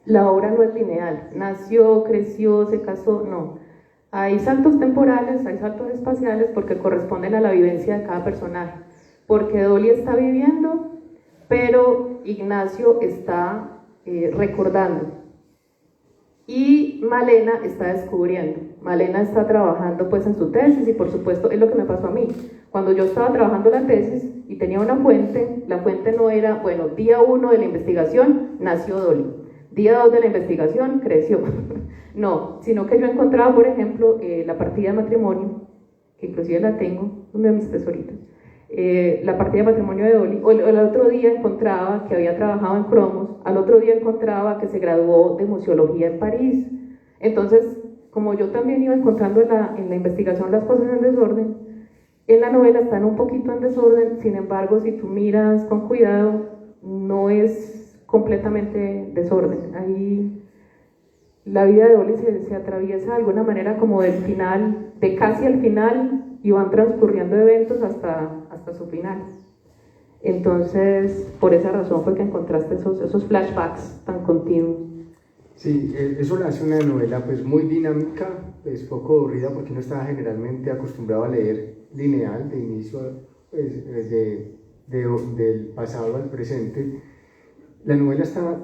la obra no es lineal, nació, creció, se casó, no. Hay saltos temporales, hay saltos espaciales porque corresponden a la vivencia de cada personaje. Porque Dolly está viviendo, pero Ignacio está recordando. Y Malena está descubriendo. Malena está trabajando pues en su tesis y por supuesto es lo que me pasó a mí. Cuando yo estaba trabajando la tesis y tenía una fuente, la fuente no era, bueno, día 1 de la investigación nació Dolly, día 2 de la investigación creció. No, sino que yo encontraba, por ejemplo, la partida de matrimonio, que inclusive la tengo, uno de mis tesoritos, la partida de matrimonio de Dolly, o el otro día encontraba que había trabajado en cromos, al otro día encontraba que se graduó de museología en París. Entonces, como yo también iba encontrando en la investigación las cosas en desorden, en la novela están un poquito en desorden, sin embargo, si tú miras con cuidado, no es completamente desorden. Ahí la vida de Dolly se atraviesa de alguna manera como del final, de casi al final, y van transcurriendo eventos hasta su final. Entonces, por esa razón fue que encontraste esos flashbacks tan continuos. Sí, eso le hace una novela pues muy dinámica, pues poco aburrida porque uno está generalmente acostumbrado a leer lineal, de inicio pues, del pasado al presente. La novela está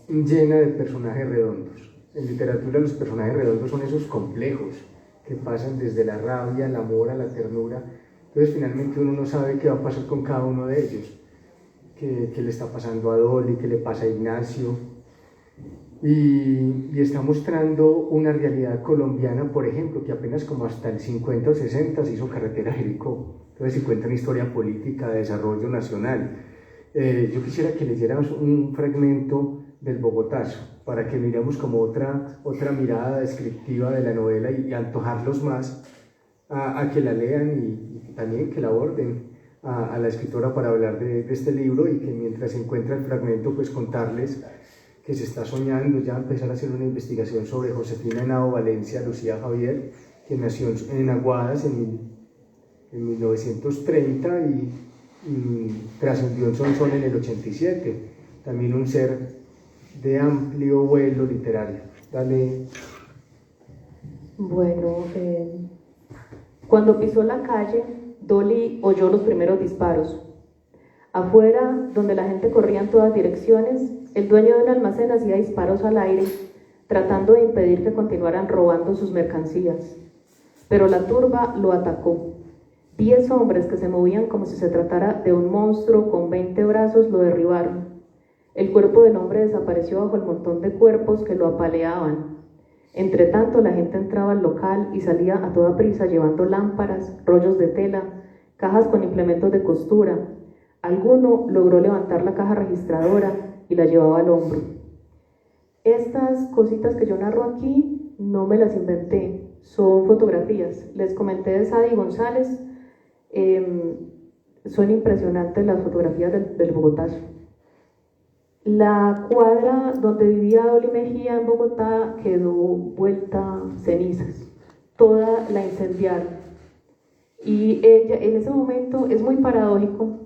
llena de personajes redondos. En literatura los personajes redondos son esos complejos que pasan desde la rabia, el amor, a la ternura. Entonces finalmente uno no sabe qué va a pasar con cada uno de ellos. Qué le está pasando a Dolly, qué le pasa a Ignacio. Y está mostrando una realidad colombiana, por ejemplo, que apenas como hasta el 50 o 60 se hizo carretera a Jericó. Entonces se cuenta una historia política de desarrollo nacional. Yo quisiera que leyéramos un fragmento del Bogotazo, para que miremos como otra mirada descriptiva de la novela y antojarlos más a que la lean y también que la aborden a la escritora para hablar de este libro, y que mientras se encuentra el fragmento pues contarles que se está soñando ya empezar a hacer una investigación sobre Josefina Henao Valencia Lucía Javier, que nació en Aguadas en 1930 y trascendió en Sonsón en el 87. También un ser de amplio vuelo literario. Dale. Bueno, cuando pisó la calle, Dolly oyó los primeros disparos. Afuera, donde la gente corría en todas direcciones, el dueño de un almacén hacía disparos al aire, tratando de impedir que continuaran robando sus mercancías. Pero la turba lo atacó. 10 hombres que se movían como si se tratara de un monstruo con 20 brazos lo derribaron. El cuerpo del hombre desapareció bajo el montón de cuerpos que lo apaleaban. Entre tanto, la gente entraba al local y salía a toda prisa llevando lámparas, rollos de tela, cajas con implementos de costura. Alguno logró levantar la caja registradora y la llevaba al hombro. Estas cositas que yo narro aquí no me las inventé, son fotografías. Les comenté de Sadi González, son impresionantes las fotografías del Bogotazo. La cuadra donde vivía Dolly Mejía en Bogotá quedó vuelta cenizas, toda la incendiaron. Y ella, en ese momento es muy paradójico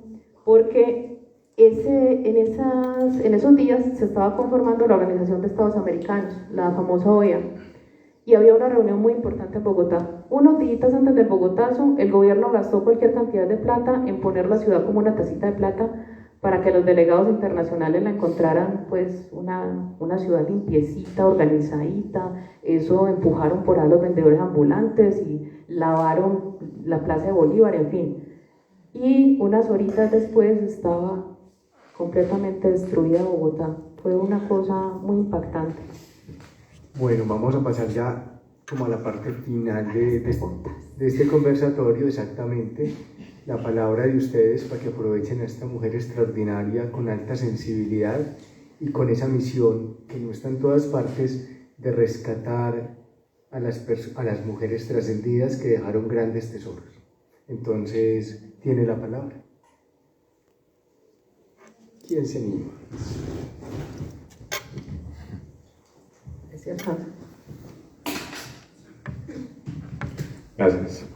porque en esos días se estaba conformando la Organización de Estados Americanos, la famosa OEA, y había una reunión muy importante en Bogotá. Unos días antes del Bogotazo, el gobierno gastó cualquier cantidad de plata en poner la ciudad como una tacita de plata para que los delegados internacionales la encontraran pues una ciudad limpiecita, organizadita. Eso empujaron por ahí a los vendedores ambulantes y lavaron la Plaza de Bolívar, en fin. Y unas horitas después estaba completamente destruida Bogotá. Fue una cosa muy impactante. Bueno, vamos a pasar ya como a la parte final de este conversatorio, exactamente. La palabra de ustedes para que aprovechen a esta mujer extraordinaria con alta sensibilidad y con esa misión que no está en todas partes de rescatar a las mujeres trascendidas que dejaron grandes tesoros. Entonces, tiene la palabra. ¿Quién se anima? Gracias.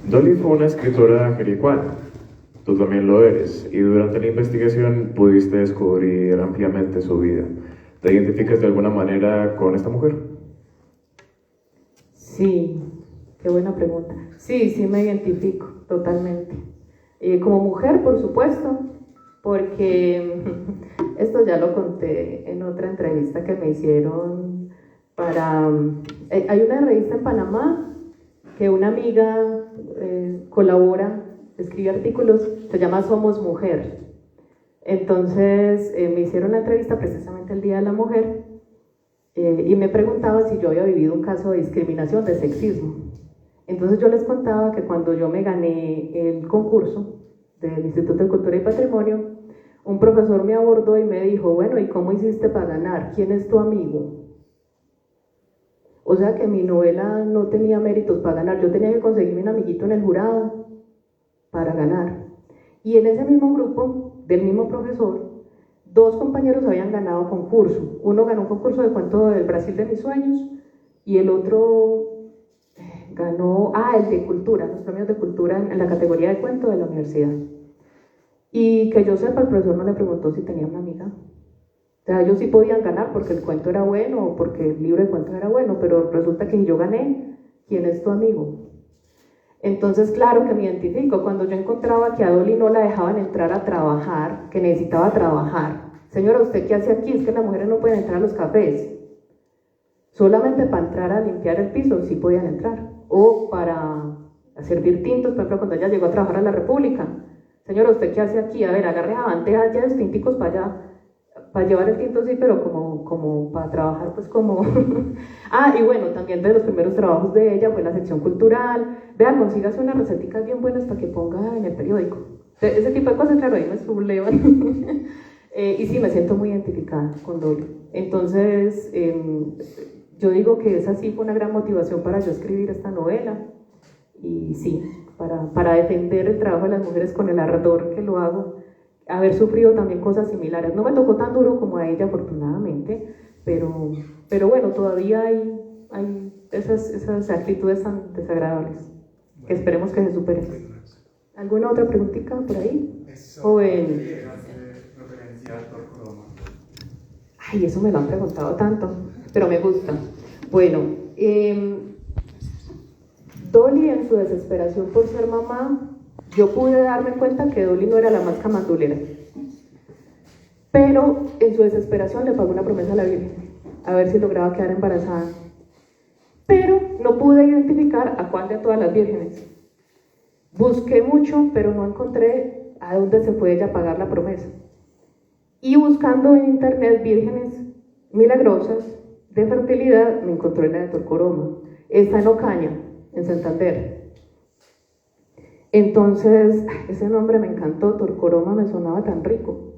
Dolly fue una escritora jericuana, tú también lo eres, y durante la investigación pudiste descubrir ampliamente su vida. ¿Te identificas de alguna manera con esta mujer? Sí, qué buena pregunta. Sí, me identifico totalmente. Como mujer, por supuesto, porque esto ya lo conté en otra entrevista que me hicieron para... hay una revista en Panamá que una amiga colabora, escribe artículos, se llama Somos Mujer. Entonces me hicieron la entrevista precisamente el Día de la Mujer y me preguntaba si yo había vivido un caso de discriminación, de sexismo. Entonces yo les contaba que cuando yo me gané el concurso del Instituto de Cultura y Patrimonio, un profesor me abordó y me dijo, bueno, ¿y cómo hiciste para ganar? ¿Quién es tu amigo? O sea que mi novela no tenía méritos para ganar, yo tenía que conseguirme un amiguito en el jurado para ganar. Y en ese mismo grupo, del mismo profesor, 2 compañeros habían ganado concurso. Uno ganó un concurso de cuento del Brasil de mis sueños y el otro ganó, el de cultura, los premios de cultura en la categoría de cuento de la universidad. Y que yo sepa, el profesor no le preguntó si tenía una amiga. O sea, ellos sí podían ganar porque el cuento era bueno o porque el libro de cuentos era bueno, pero resulta que si yo gané, ¿quién es tu amigo? Entonces, claro que me identifico. Cuando yo encontraba que a Dolly no la dejaban entrar a trabajar, que necesitaba trabajar. Señora, ¿usted qué hace aquí? Es que las mujeres no pueden entrar a los cafés. Solamente para entrar a limpiar el piso sí podían entrar. O para servir tintos, por ejemplo, cuando ella llegó a trabajar a la República. Señora, ¿usted qué hace aquí? A ver, agarre a bandejas ya de tinticos para allá. Para llevar el tinto sí, pero como para trabajar, pues como... y bueno, también de los primeros trabajos de ella fue la sección cultural. Vea, consígase unas receticas bien buenas para que ponga en el periódico. Ese tipo de cosas, claro, ahí me sublevan. Y sí, me siento muy identificada con Dolly. Entonces, yo digo que esa sí fue una gran motivación para yo escribir esta novela. Y sí, para defender el trabajo de las mujeres con el ardor que lo hago. Haber sufrido también cosas similares. No me tocó tan duro como a ella, afortunadamente, pero bueno, todavía hay esas actitudes tan desagradables. que esperemos que se supere. ¿Alguna otra preguntita por ahí? Joven. Ay, eso me lo han preguntado tanto, pero me gusta. Bueno, Dolly, en su desesperación por ser mamá, yo pude darme cuenta que Dolly no era la más camandulera, pero en su desesperación le pagó una promesa a la Virgen, a ver si lograba quedar embarazada. Pero no pude identificar a cuál de todas las vírgenes. Busqué mucho, pero no encontré a dónde se fue ella a pagar la promesa. Y buscando en internet vírgenes milagrosas de fertilidad, me encontré la de Torcoroma. Está en Ocaña, en Santander. Entonces, ese nombre me encantó, Torcoroma me sonaba tan rico.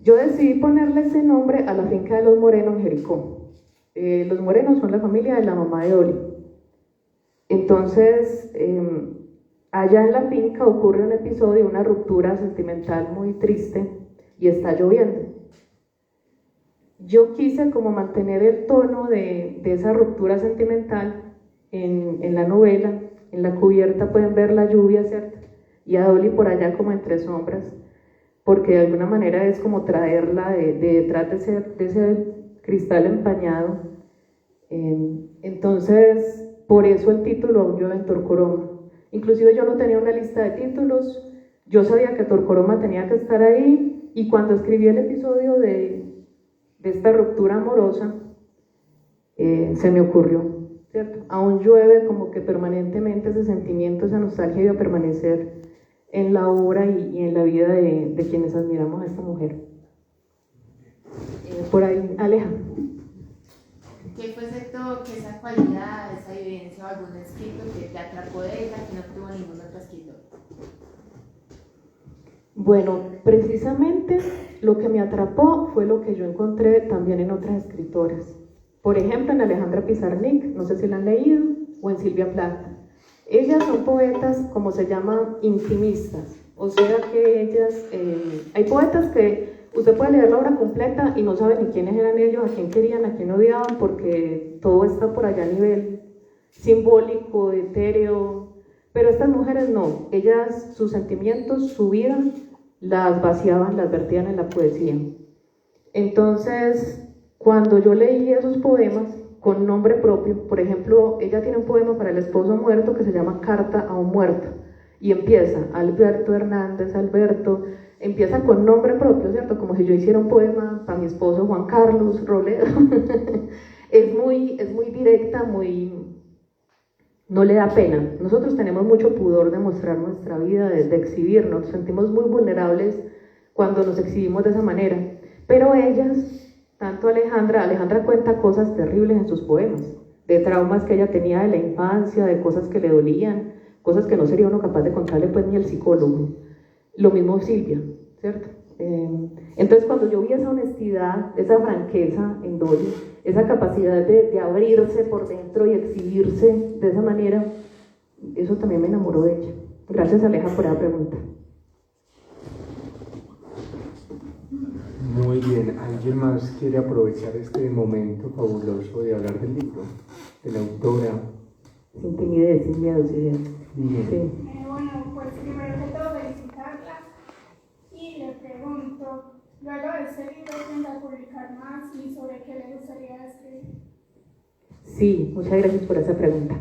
Yo decidí ponerle ese nombre a la finca de los Moreno en Jericó. Los Morenos son la familia de la mamá de Dolly. Entonces, allá en la finca ocurre un episodio, una ruptura sentimental muy triste, y está lloviendo. Yo quise como mantener el tono de esa ruptura sentimental en la novela. En la cubierta pueden ver la lluvia, ¿cierto? Y a Dolly por allá como entre sombras, porque de alguna manera es como traerla de detrás de ese cristal empañado. Entonces, por eso el título Aún llueve en Torcoroma. Inclusive yo no tenía una lista de títulos, yo sabía que Torcoroma tenía que estar ahí, y cuando escribí el episodio de esta ruptura amorosa, se me ocurrió, ¿cierto? Aún llueve, como que permanentemente ese sentimiento, esa nostalgia iba a permanecer en la obra y en la vida de quienes admiramos a esta mujer. Por ahí, Aleja. ¿Qué fue esa cualidad, esa evidencia o algún escrito que te atrapó de ella que no tuvo ningún otro escritor? Bueno, precisamente lo que me atrapó fue lo que yo encontré también en otras escritoras. Por ejemplo, en Alejandra Pizarnik, no sé si la han leído, o en Silvia Plath. Ellas son poetas, como se llaman, intimistas. O sea que ellas, hay poetas que usted puede leer la obra completa y no sabe ni quiénes eran ellos, a quién querían, a quién odiaban, porque todo está por allá a nivel simbólico, etéreo. Pero estas mujeres no, ellas, sus sentimientos, su vida, las vaciaban, las vertían en la poesía. Entonces, cuando yo leí esos poemas con nombre propio, por ejemplo, ella tiene un poema para el esposo muerto que se llama Carta a un muerto, y empieza, Alberto Hernández, Alberto, empieza con nombre propio, ¿cierto? Como si yo hiciera un poema para mi esposo Juan Carlos Roledo. es muy directa, no le da pena. Nosotros tenemos mucho pudor de mostrar nuestra vida, de exhibirnos, nos sentimos muy vulnerables cuando nos exhibimos de esa manera. Pero ellas, tanto Alejandra cuenta cosas terribles en sus poemas, de traumas que ella tenía de la infancia, de cosas que le dolían, cosas que no sería uno capaz de contarle pues ni el psicólogo. Lo mismo Silvia, ¿cierto? Entonces cuando yo vi esa honestidad, esa franqueza en Dolly, esa capacidad de abrirse por dentro y exhibirse de esa manera, eso también me enamoró de ella. Gracias, Aleja, por la pregunta. Muy bien, ¿alguien más quiere aprovechar este momento fabuloso de hablar del libro, de la autora? Sin timidez, sin miedo, sin miedo. Bien. Sí. Bueno, pues primero que todo felicitarla y le pregunto, luego de este libro, ¿piensa publicar más y sobre qué le gustaría escribir? Sí, muchas gracias por esa pregunta.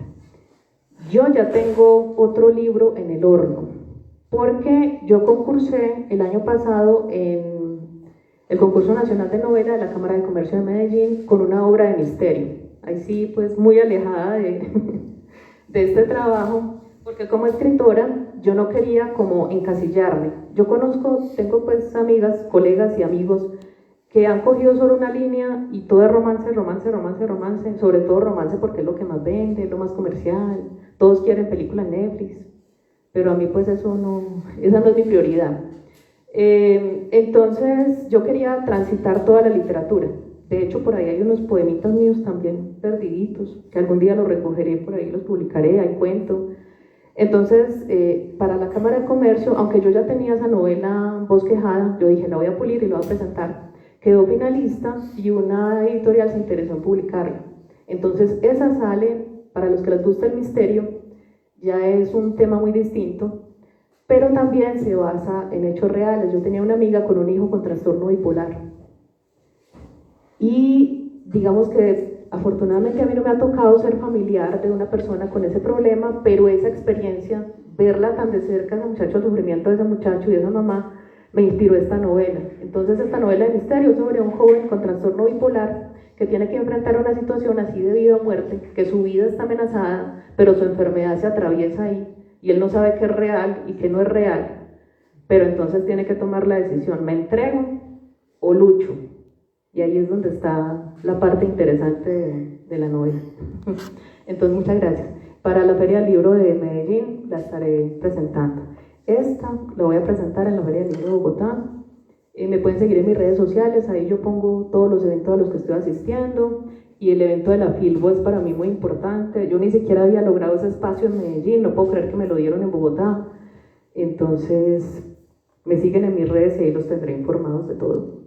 Yo ya tengo otro libro en el horno, porque yo concursé el año pasado en el Concurso Nacional de Novela de la Cámara de Comercio de Medellín con una obra de misterio. Ahí sí, pues muy alejada de este trabajo, porque como escritora yo no quería como encasillarme. Yo tengo pues amigas, colegas y amigos que han cogido solo una línea y todo es romance, sobre todo romance porque es lo que más vende, es lo más comercial, todos quieren películas en Netflix, pero a mí pues esa no es mi prioridad. Entonces yo quería transitar toda la literatura. De hecho, por ahí hay unos poemitas míos también perdiditos, que algún día los recogeré, por ahí los publicaré, hay cuento. Entonces, para la Cámara de Comercio, aunque yo ya tenía esa novela bosquejada, yo dije, la voy a pulir y la voy a presentar. Quedó finalista y una editorial se interesó en publicarla. Entonces, esa sale, para los que les gusta el misterio, ya es un tema muy distinto, pero también se basa en hechos reales. Yo tenía una amiga con un hijo con trastorno bipolar y digamos que afortunadamente a mí no me ha tocado ser familiar de una persona con ese problema, pero esa experiencia, verla tan de cerca, ese muchacho, el sufrimiento de ese muchacho y de esa mamá, me inspiró esta novela. Entonces esta novela de misterio sobre un joven con trastorno bipolar que tiene que enfrentar una situación así de vida o muerte, que su vida está amenazada, pero su enfermedad se atraviesa ahí y él no sabe qué es real y qué no es real, pero entonces tiene que tomar la decisión: ¿me entrego o lucho? Y ahí es donde está la parte interesante de la novela. Entonces, muchas gracias. Para la Feria del Libro de Medellín la estaré presentando. Esta la voy a presentar en la Feria del Libro de Bogotá. Me pueden seguir en mis redes sociales, ahí yo pongo todos los eventos a los que estoy asistiendo, y el evento de la Filbo es para mí muy importante. Yo ni siquiera había logrado ese espacio en Medellín, no puedo creer que me lo dieron en Bogotá. Entonces, me siguen en mis redes y ahí los tendré informados de todo.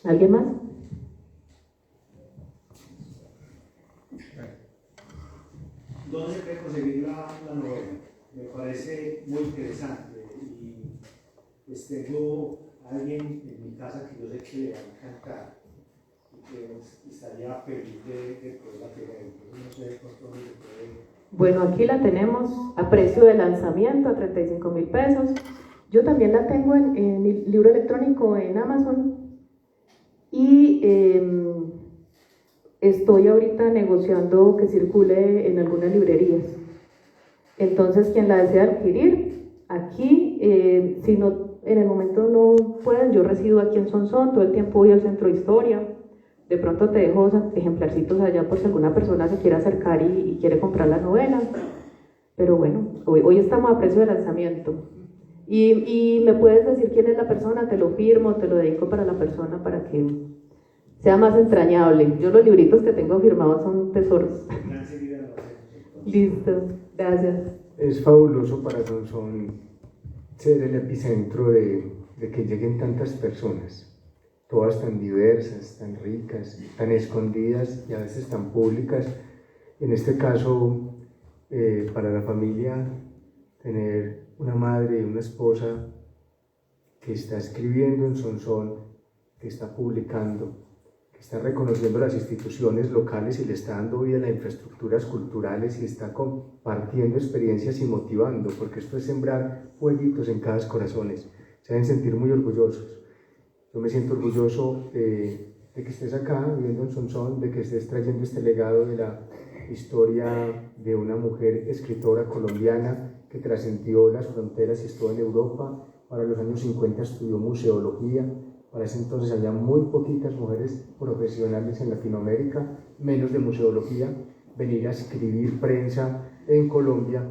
¿Alguien más? ¿Dónde se puede conseguir la novela? Me parece muy interesante y pues tengo a alguien en mi casa que yo sé que le va a encantar y que estaría feliz de poderla tener. No sé cuánto se puede. Bueno, aquí la tenemos a precio de lanzamiento, a 35.000 pesos. Yo también la tengo en libro electrónico en Amazon y estoy ahorita negociando que circule en algunas librerías. Entonces, quien la desea adquirir, aquí, si no, en el momento no pueden, yo resido aquí en Sonsón, todo el tiempo voy al Centro de Historia. De pronto te dejo ejemplarcitos allá por si alguna persona se quiere acercar y quiere comprar la novela. Pero bueno, hoy estamos a precio de lanzamiento. Y me puedes decir quién es la persona, te lo firmo, te lo dedico para la persona para que sea más entrañable. Yo los libritos que tengo firmados son tesoros. Listo, gracias. Es fabuloso para Sonsón ser el epicentro de que lleguen tantas personas, todas tan diversas, tan ricas, tan escondidas y a veces tan públicas. En este caso, para la familia, tener una madre y una esposa que está escribiendo en Sonsón, que está publicando, que está reconociendo las instituciones locales y le está dando vida a las infraestructuras culturales y está compartiendo experiencias y motivando, porque esto es sembrar fueguitos en cada corazón. Se deben sentir muy orgullosos. Yo me siento orgulloso de que estés acá viviendo en Sonsón, de que estés trayendo este legado de la historia de una mujer escritora colombiana que trascendió las fronteras y estuvo en Europa. Para los años 50 estudió museología. Para ese entonces había muy poquitas mujeres profesionales en Latinoamérica, menos de museología. Venir a escribir prensa en Colombia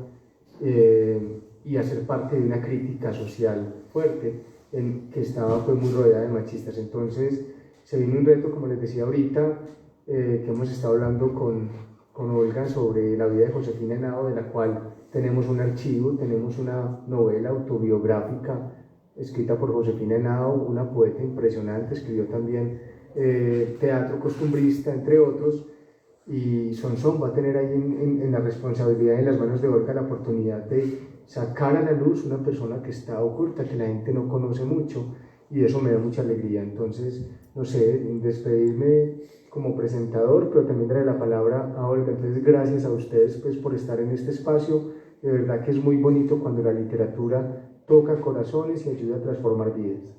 y hacer parte de una crítica social fuerte que estaba muy rodeada de machistas. Entonces se vino un reto, como les decía ahorita, que hemos estado hablando con Olga sobre la vida de Josefina Henao, de la cual tenemos un archivo, tenemos una novela autobiográfica escrita por Josefina Henao, una poeta impresionante, escribió también teatro costumbrista, entre otros, y Sonsón va a tener ahí en la responsabilidad, en las manos de Olga, la oportunidad de sacar a la luz una persona que está oculta, que la gente no conoce mucho, y eso me da mucha alegría. Entonces, no sé, despedirme como presentador, pero también darle la palabra a Olga. Entonces, gracias a ustedes pues, por estar en este espacio. De verdad que es muy bonito cuando la literatura toca corazones y ayuda a transformar vidas.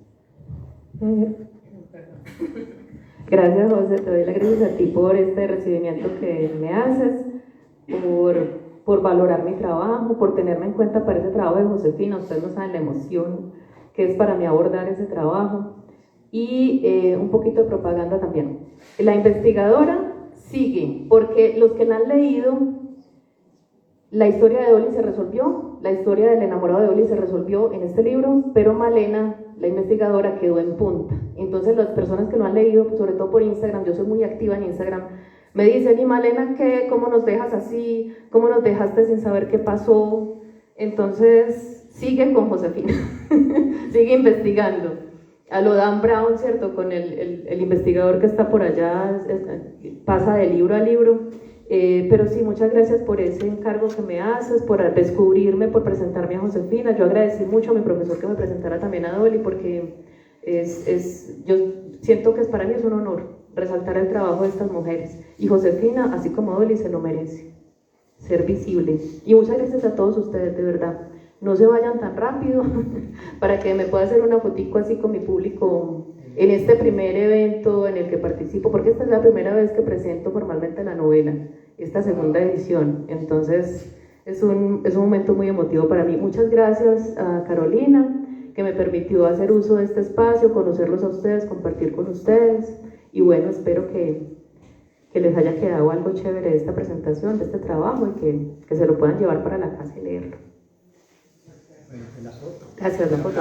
Gracias, José, te doy las gracias a ti por este recibimiento que me haces, por valorar mi trabajo, por tenerme en cuenta para ese trabajo de Josefina. Ustedes no saben la emoción que es para mí abordar ese trabajo. Y un poquito de propaganda también. La investigadora sigue, porque los que la han leído, la historia de Dolly se resolvió, la historia del enamorado de Dolly se resolvió en este libro, pero Malena, la investigadora, quedó en punta. Entonces las personas que lo han leído, sobre todo por Instagram, yo soy muy activa en Instagram, me dicen: ¿y Malena qué? ¿Cómo nos dejas así? ¿Cómo nos dejaste sin saber qué pasó? Entonces sigue con Josefina, sigue investigando. A lo Dan Brown, ¿cierto? Con el investigador que está por allá, pasa de libro a libro. Pero sí, muchas gracias por ese encargo que me haces, por descubrirme, por presentarme a Josefina. Yo agradecí mucho a mi profesor que me presentara también a Dolly, porque yo siento que para mí es un honor resaltar el trabajo de estas mujeres. Y Josefina, así como Dolly, se lo merece, ser visible. Y muchas gracias a todos ustedes, de verdad. No se vayan tan rápido para que me pueda hacer una fotico así con mi público en este primer evento en el que participo, porque esta es la primera vez que presento formalmente la novela, esta segunda edición. Entonces es un momento muy emotivo para mí. Muchas gracias a Carolina, que me permitió hacer uso de este espacio, conocerlos a ustedes, compartir con ustedes, y bueno, espero que les haya quedado algo chévere de esta presentación, de este trabajo, y que se lo puedan llevar para la casa y leerlo. Gracias, la foto.